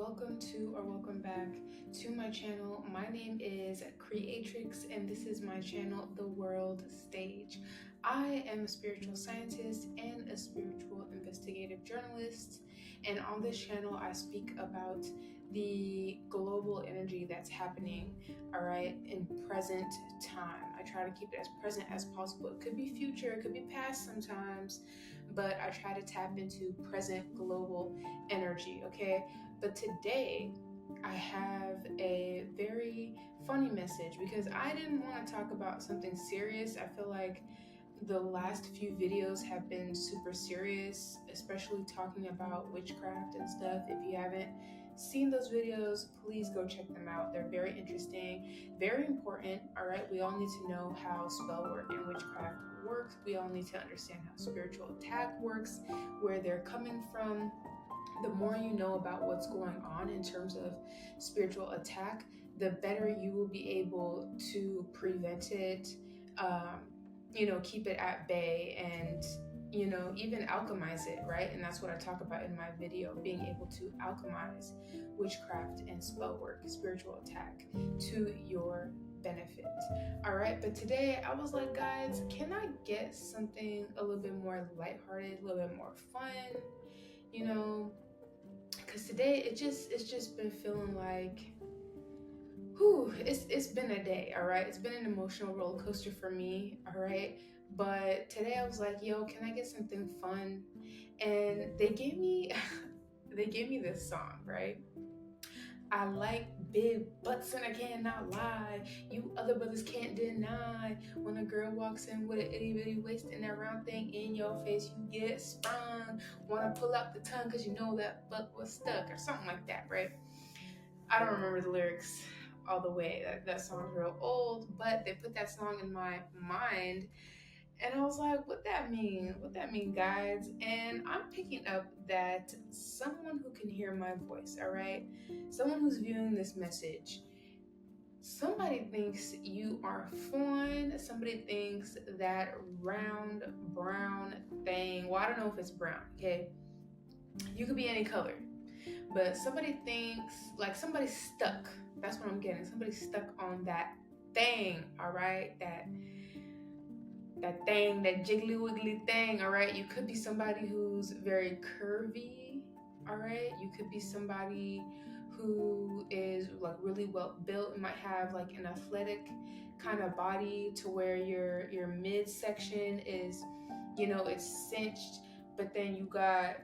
welcome back to my channel. My name is Creatrix and this is my channel, The World Stage. I am a spiritual scientist and a spiritual investigative journalist, and on this channel I speak about the global energy that's happening, all right, in present time. I try to keep it as present as possible. It could be future, it could be past sometimes, but I try to tap into present global energy, okay? But today I have a very funny message because I didn't want to talk about something serious. I feel like the last few videos have been super serious, especially talking about witchcraft and stuff. If you haven't seen those videos, please go check them out. They're very interesting, very important. All right, we all need to know how spell work and witchcraft works. We all need to understand how spiritual attack works, where they're coming from. The more you know about what's going on in terms of spiritual attack, the better you will be able to prevent it, keep it at bay, and even alchemize it, right? And that's what I talk about in my video, being able to alchemize witchcraft and spell work, spiritual attack, to your benefit. All right, but today I was like, guys, can I get something a little bit more lighthearted, a little bit more fun, because today it's just been feeling like, it's been a day. All right, it's been an emotional roller coaster for me. All right, but today I was like, yo, can I get something fun? And they gave me they gave me this song, right? I like big butts and I cannot lie. You other brothers can't deny. When a girl walks in with an itty bitty waist and that round thing in your face, you get sprung. Wanna pull out the tongue cause you know that butt was stuck, or something like that, right? I don't remember the lyrics all the way. That song's real old, but they put that song in my mind. And I was like, what that mean? What that mean, guys? And I'm picking up that someone who can hear my voice, all right? Someone who's viewing this message, somebody thinks you are fun. Somebody thinks that round brown thing. Well, I don't know if it's brown, okay? You could be any color. But somebody thinks, like, somebody's stuck. That's what I'm getting. Somebody's stuck on that thing, all right? That thing, that jiggly wiggly thing, all right? You could be somebody who's very curvy, all right? You could be somebody who is like really well built and might have like an athletic kind of body to where your midsection is, it's cinched, but then you got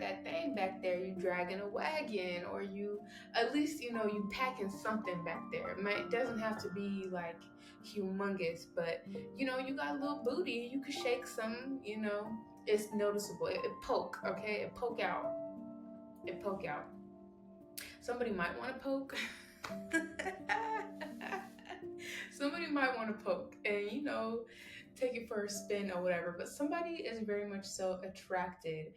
that thing back there, you dragging a wagon, or you at least you packing something back there. It doesn't have to be like humongous, but you got a little booty, you could shake some, it's noticeable. It poke, okay? It poke out. Somebody might want to poke. Somebody might want to poke and take it for a spin or whatever, but somebody is very much so attracted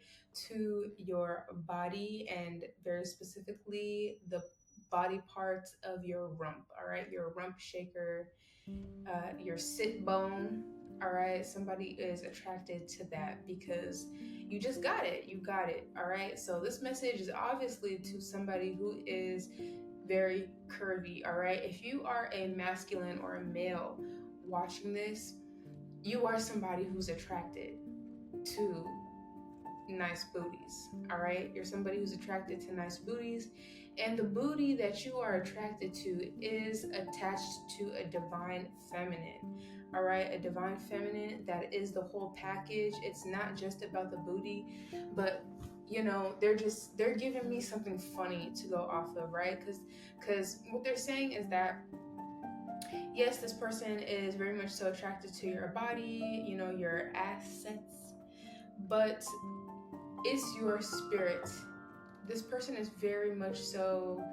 to your body, and very specifically the body parts of your rump, all right? Your rump shaker, your sit bone, all right? Somebody is attracted to that because you just got it. You got it, all right? So this message is obviously to somebody who is very curvy, all right? If you are a masculine or a male watching this, you are somebody who's attracted to nice booties, all right? You're somebody who's attracted to nice booties, and the booty that you are attracted to is attached to a divine feminine, all right? A divine feminine that is the whole package. It's not just about the booty, but they're giving me something funny to go off of, right? Because what they're saying is that, yes, this person is very much so attracted to your body, your assets, but it's your spirit. This person is very much so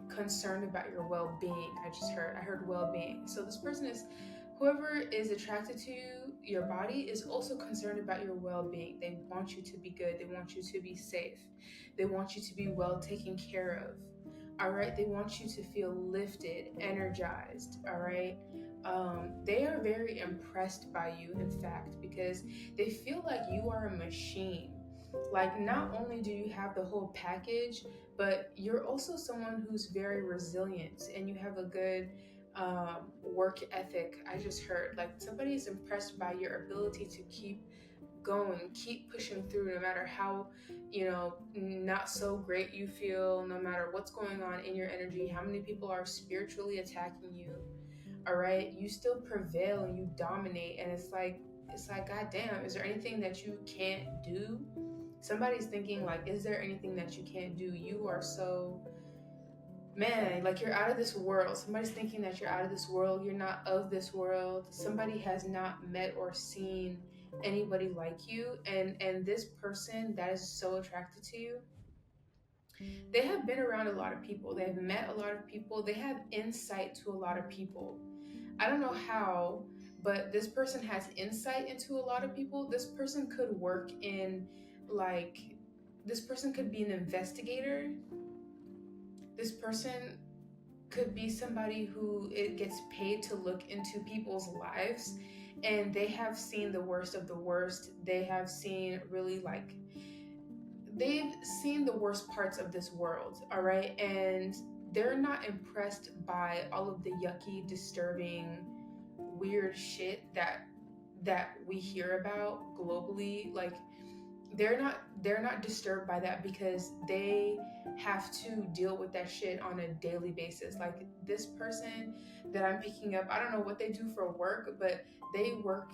concerned about your well-being. I heard well-being. So this person is, whoever is attracted to you, your body, is also concerned about your well-being. They want you to be good. They want you to be safe. They want you to be well taken care of. All right. They want you to feel lifted, energized. All right. They are very impressed by you, in fact, because they feel like you are a machine. Like, not only do you have the whole package, but you're also someone who's very resilient and you have a good work ethic. I just heard like somebody's impressed by your ability to keep going, keep pushing through, no matter how, not so great you feel, no matter what's going on in your energy, how many people are spiritually attacking you. All right, you still prevail and you dominate, and it's like, god damn, is there anything that you can't do? Somebody's thinking like, is there anything that you can't do? You are so, man, like you're out of this world. Somebody's thinking that you're out of this world. You're not of this world. Somebody has not met or seen anybody like you, and this person that is so attracted to you, they have been around a lot of people. They have met a lot of people. They have insight to a lot of people. I don't know how, but this person has insight into a lot of people. This person could work in, like, this person could be an investigator. This person could be somebody who it gets paid to look into people's lives, and they have seen the worst of the worst. They have seen really, like, they've seen the worst parts of this world, all right? And they're not impressed by all of the yucky, disturbing, weird shit that we hear about globally. Like, they're not disturbed by that because they have to deal with that shit on a daily basis. Like, this person that I'm picking up, I don't know what they do for work, but they work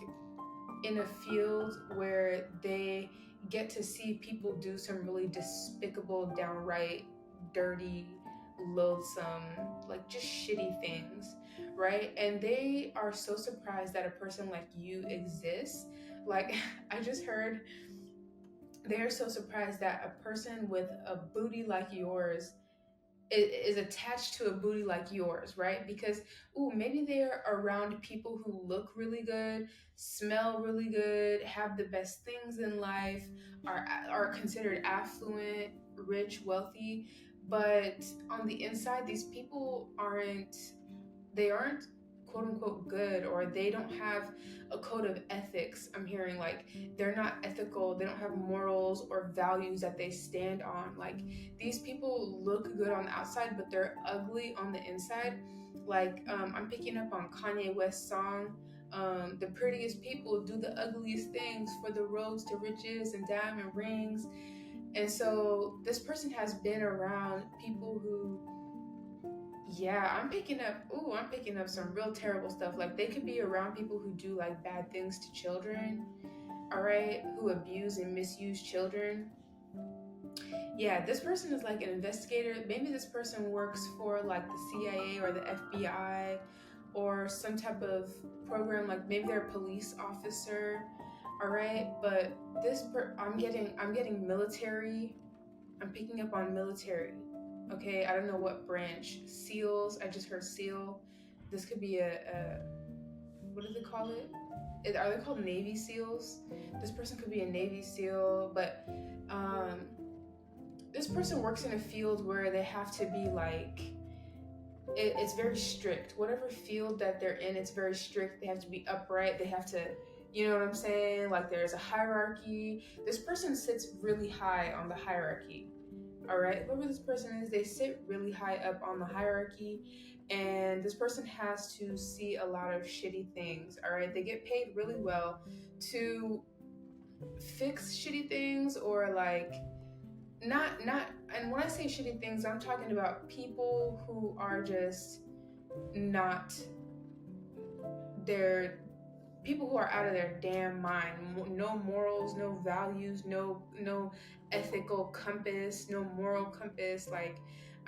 in a field where they get to see people do some really despicable, downright dirty, loathsome, like just shitty things, right? And they are so surprised that a person like you exists. Like, I just heard they are so surprised that a person with a booty like yours is attached to a booty like yours, right? Because, ooh, maybe they're around people who look really good, smell really good, have the best things in life, are considered affluent, rich, wealthy, but on the inside, these people aren't quote unquote good, or they don't have a code of ethics. I'm hearing like they're not ethical, they don't have morals or values that they stand on. Like, these people look good on the outside, but they're ugly on the inside. Like, I'm picking up on Kanye West's song, the prettiest people do the ugliest things for the roads to riches and diamond rings. And so this person has been around people who, yeah, I'm picking up some real terrible stuff. Like, they could be around people who do like bad things to children, all right, who abuse and misuse children. Yeah, this person is like an investigator. Maybe this person works for like the CIA or the FBI or some type of program, like maybe they're a police officer, all right? But I'm getting military. I'm picking up on military. Okay, I don't know what branch. SEALs. I just heard SEAL. This could be a what do they call it? Are they called Navy SEALs? This person could be a Navy SEAL, but this person works in a field where they have to be like, it's very strict. Whatever field that they're in, it's very strict. They have to be upright. They have to, you know what I'm saying? Like, there's a hierarchy. This person sits really high on the hierarchy. All right, whoever this person is, they sit really high up on the hierarchy, and this person has to see a lot of shitty things. All right, they get paid really well to fix shitty things, or like, not and when I say shitty things, I'm talking about people who are just not, they're people who are out of their damn mind. No morals, no values, no ethical compass, no moral compass. Like,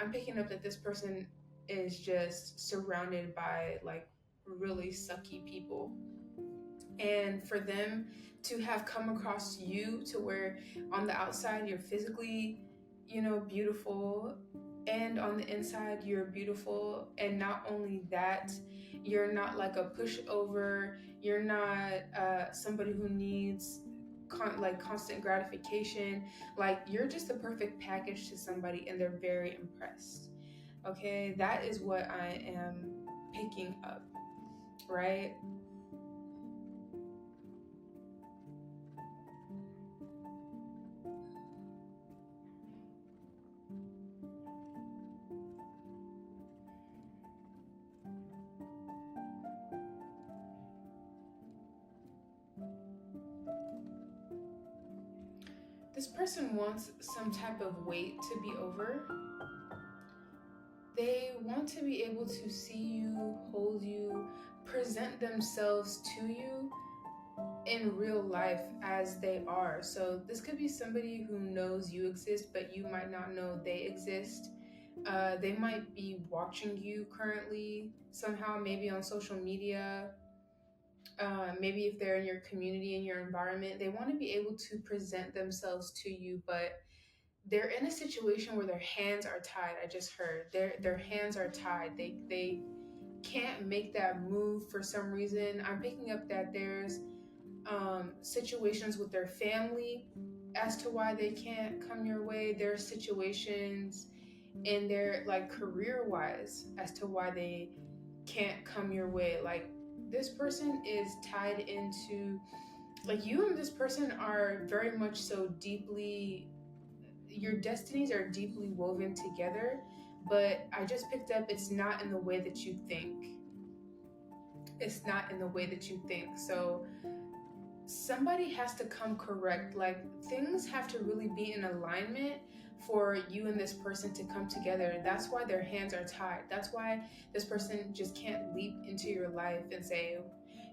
I'm picking up that this person is just surrounded by like really sucky people, and for them to have come across you to where on the outside you're physically, beautiful, and on the inside you're beautiful, and not only that, you're not like a pushover, you're not somebody who needs like constant gratification. Like, you're just the perfect package to somebody, and they're very impressed. Okay, that is what I am picking up, right? this person wants some type of weight to be over. They want to be able to see you, hold you, present themselves to you in real life as they are. So this could be somebody who knows you exist, but you might not know they exist. They might be watching you currently somehow, maybe on social media. Maybe if they're in your community, in your environment, they want to be able to present themselves to you, but they're in a situation where their hands are tied. I just heard their hands are tied. They can't make that move for some reason. I'm picking up that there's situations with their family as to why they can't come your way. There are situations in their like career wise as to why they can't come your way. Like this person is tied into, like, you and this person are very much so deeply, your destinies are deeply woven together, but I just picked up it's not in the way that you think. It's not in the way that you think. So somebody has to come correct. Like things have to really be in alignment for you and this person to come together. That's why their hands are tied. That's why this person just can't leap into your life and say,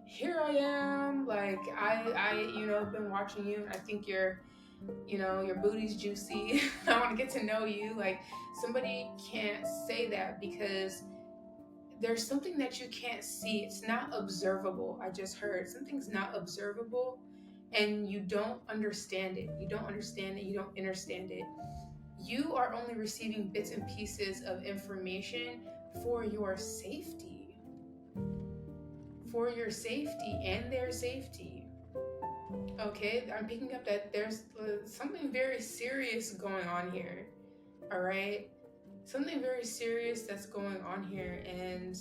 "Here I am. Like I've been watching you. I think your booty's juicy. I want to get to know you." Like somebody can't say that because there's something that you can't see. It's not observable. I just heard something's not observable and you don't understand it. You don't understand it. You don't understand it. You are only receiving bits and pieces of information for your safety, for your safety and their safety. Okay, I'm picking up that there's something very serious going on here. All right, something very serious that's going on here, and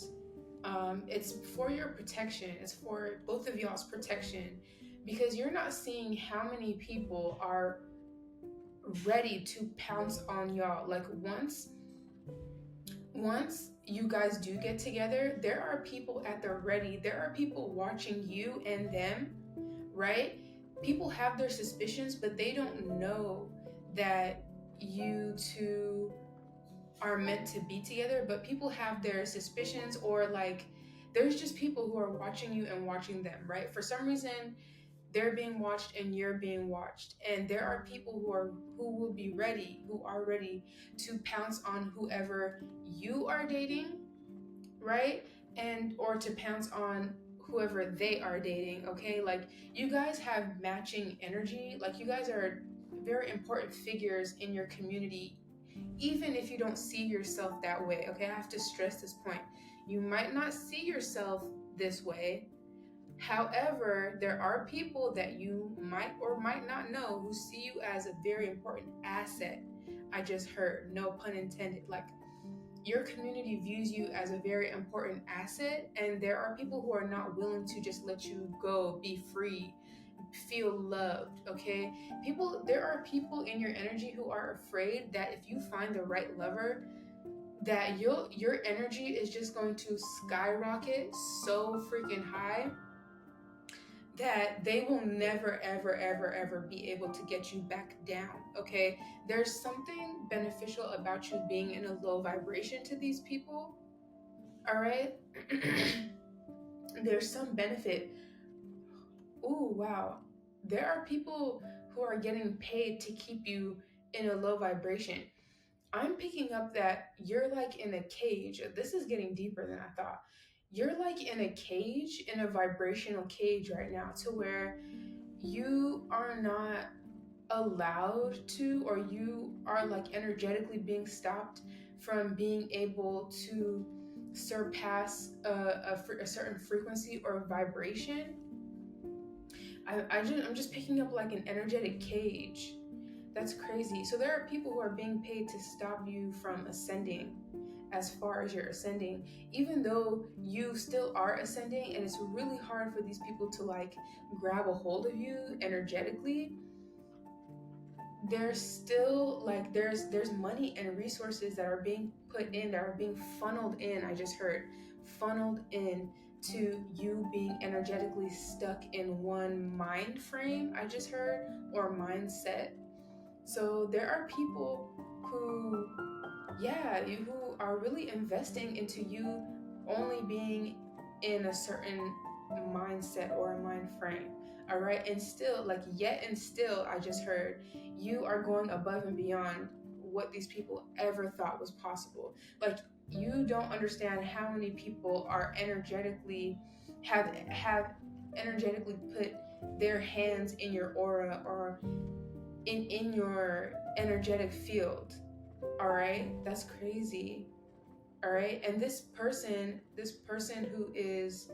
it's for your protection. It's for both of y'all's protection, because you're not seeing how many people are ready to pounce on y'all. Like once you guys do get together, there are people at the ready. There are people watching you and them, right? People have their suspicions, but they don't know that you two are meant to be together. But people have their suspicions, or like there's just people who are watching you and watching them, right? For some reason, they're being watched and you're being watched, and there are people who will be ready, who are ready to pounce on whoever you are dating, right? And or to pounce on whoever they are dating. Okay, like you guys have matching energy. Like you guys are very important figures in your community, even if you don't see yourself that way. Okay, I have to stress this point. You might not see yourself this way. However, there are people that you might or might not know who see you as a very important asset. I just heard, no pun intended. Like your community views you as a very important asset, and there are people who are not willing to just let you go, be free, feel loved. Okay, there are people in your energy who are afraid that if you find the right lover, that your energy is just going to skyrocket so freaking high that they will never ever ever ever be able to get you back down. Okay, there's something beneficial about you being in a low vibration to these people. All right. There's some benefit. Oh wow, there are people who are getting paid to keep you in a low vibration. I'm picking up that you're like in a cage. This is getting deeper than I thought. You're like in a cage, in a vibrational cage right now, to where you are not allowed to, or you are like energetically being stopped from being able to surpass a certain frequency or vibration. I'm just picking up like an energetic cage. That's crazy. So there are people who are being paid to stop you from ascending as far as you're ascending, even though you still are ascending, and it's really hard for these people to like grab a hold of you energetically. There's still like there's money and resources that are being put in, that are being funneled in. I just heard funneled in to you being energetically stuck in one mind frame, I just heard, or mindset. So there are people who, yeah, who are really investing into you only being in a certain mindset or a mind frame. All right. And still, like, yet and still, I just heard you are going above and beyond what these people ever thought was possible. Like, you don't understand how many people are energetically have energetically put their hands in your aura or in your energetic field. All right, that's crazy. All right, and this person who is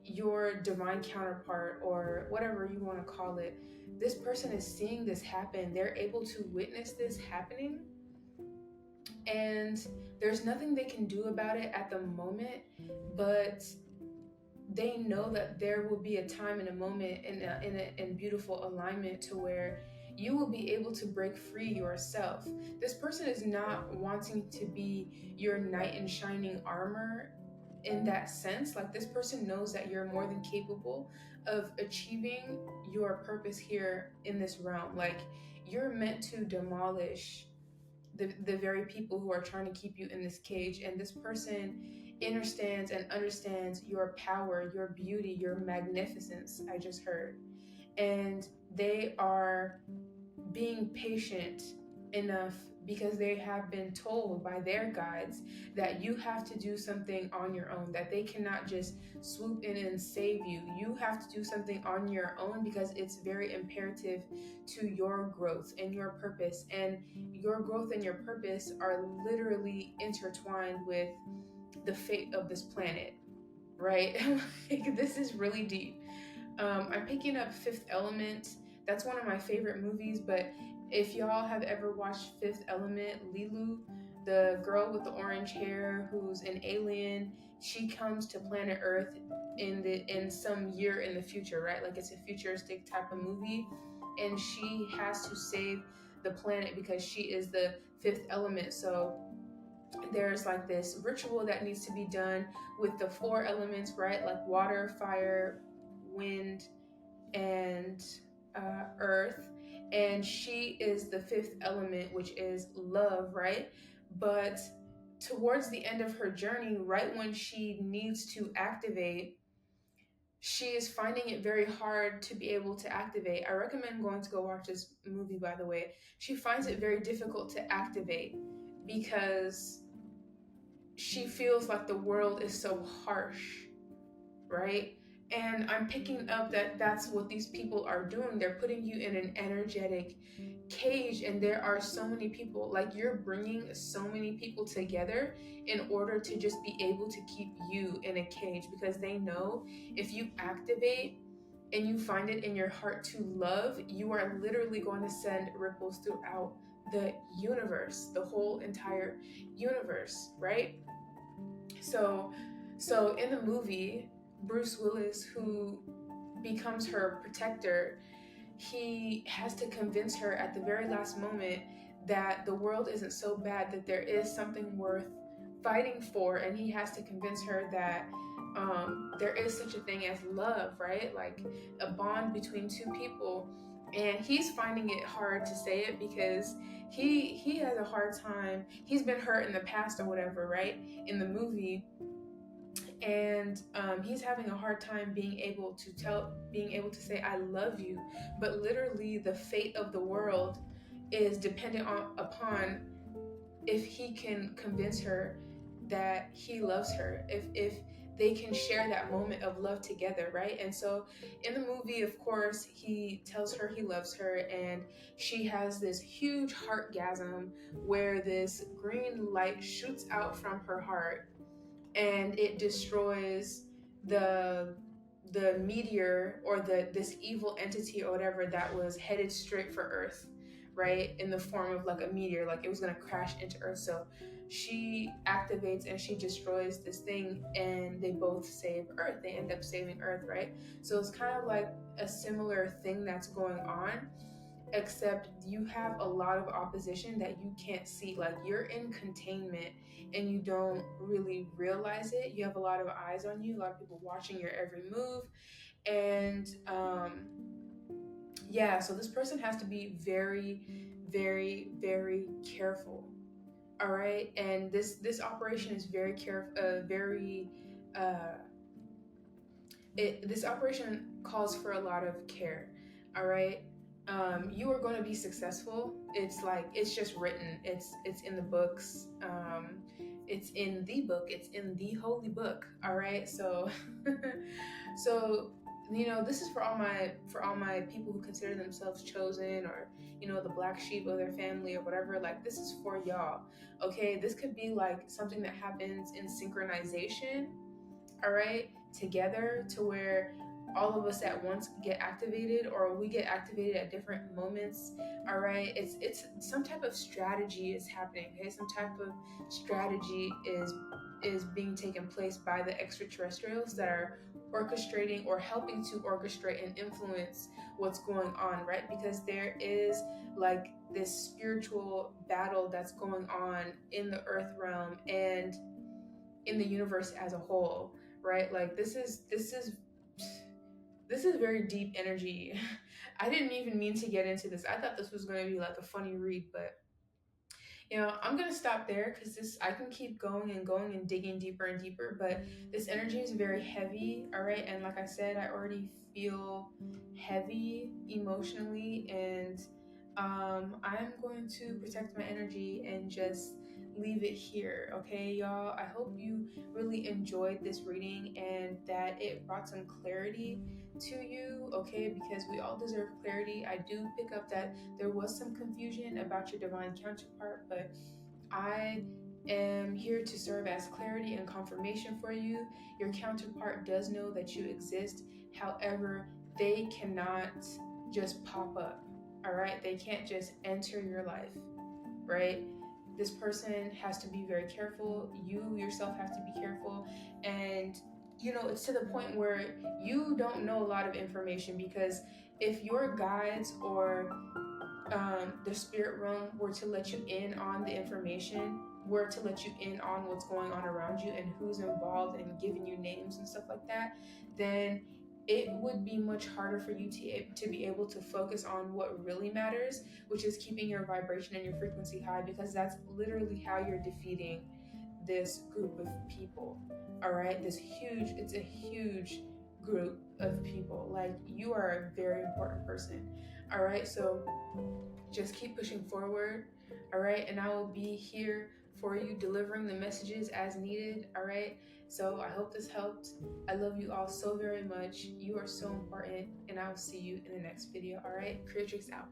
your divine counterpart or whatever you want to call it, this person is seeing this happen. They're able to witness this happening, and there's nothing they can do about it at the moment, but they know that there will be a time and a moment in beautiful alignment to where you will be able to break free yourself. This person is not wanting to be your knight in shining armor in that sense. Like, this person knows that you're more than capable of achieving your purpose here in this realm. Like, you're meant to demolish the very people who are trying to keep you in this cage. And this person understands and understands your power, your beauty, your magnificence, I just heard. And they are being patient enough because they have been told by their guides that you have to do something on your own, that they cannot just swoop in and save you. You have to do something on your own because it's very imperative to your growth and your purpose. And your growth and your purpose are literally intertwined with the fate of this planet, right? Like, this is really deep. I'm picking up Fifth Element. That's one of my favorite movies. But if y'all have ever watched Fifth Element, Lilu, the girl with the orange hair who's an alien, she comes to planet Earth in some year in the future, right? Like, it's a futuristic type of movie, and she has to save the planet because she is the fifth element. So there's like this ritual that needs to be done with the four elements, right? Like water, fire, wind, and earth. And she is the fifth element, which is love, right? But towards the end of her journey, right when she needs to activate, she is finding it very hard to be able to activate. I recommend going to go watch this movie, by the way. She finds it very difficult to activate because she feels like the world is so harsh, right? And I'm picking up that that's what these people are doing. They're putting you in an energetic cage, and there are so many people, like, you're bringing so many people together in order to just be able to keep you in a cage, because they know if you activate and you find it in your heart to love, you are literally going to send ripples throughout the universe, the whole entire universe, right? So, so in the movie, Bruce Willis, who becomes her protector, he has to convince her at the very last moment that the world isn't so bad, that there is something worth fighting for, and he has to convince her that there is such a thing as love, right? Like a bond between two people. And he's finding it hard to say it because he has a hard time. He's been hurt in the past or whatever, right? In the movie, and he's having a hard time being able to say I love you. But literally, the fate of the world is dependent upon if he can convince her that he loves her, if they can share that moment of love together, right? And so in the movie, of course, he tells her he loves her, and she has this huge heartgasm where this green light shoots out from her heart, and it destroys the the meteor or this evil entity or whatever that was headed straight for Earth, right? In the form of like a meteor, like it was gonna crash into Earth. So she activates and she destroys this thing, and they both save Earth. They end up saving Earth, right? So it's kind of like a similar thing that's going on, except you have a lot of opposition that you can't see. Like, you're in containment and you don't really realize it. You have a lot of eyes on you, a lot of people watching your every move. And Yeah, so this person has to be very, very, very careful. All right, and this operation is very very uh, this operation calls for a lot of care. All right, you are going to be successful. It's like it's just written. It's in the books. It's in the book. It's in the holy book. All right, so so this is for all my people who consider themselves chosen, or the black sheep of their family or whatever. Like, this is for y'all. Okay, this could be like something that happens in synchronization, all right, together, to where all of us at once get activated, or we get activated at different moments. All right, it's some type of strategy is happening. Okay, some type of strategy is being taken place by the extraterrestrials that are orchestrating or helping to orchestrate and influence what's going on, right? Because there is like this spiritual battle that's going on in the earth realm and in the universe as a whole, right? Like, this is very deep energy. I didn't even mean to get into this. I thought this was going to be like a funny read, but I'm gonna stop there because this I can keep going and digging deeper and deeper, but this energy is very heavy, all right? And like I said, I already feel heavy emotionally, and I'm going to protect my energy and just leave it here, okay, y'all? I hope you really enjoyed this reading and that it brought some clarity to you, okay? Because we all deserve clarity. I do pick up that there was some confusion about your divine counterpart, but I am here to serve as clarity and confirmation for you. Your counterpart does know that you exist. However, they cannot just pop up, all right? They can't just enter your life, right? This person has to be very careful. You yourself have to be careful. And it's to the point where you don't know a lot of information, because if your guides or the spirit realm were to let you in on the information, were to let you in on what's going on around you and who's involved and giving you names and stuff like that, then it would be much harder for you to be able to focus on what really matters, which is keeping your vibration and your frequency high, because that's literally how you're defeating this group of people. All right, it's a huge group of people. Like, you are a very important person. All right, so just keep pushing forward. All right, and I will be here for you, delivering the messages as needed. All right, so I hope this helped. I love you all so very much. You are so important, and I will see you in the next video. All right, Creatrix out.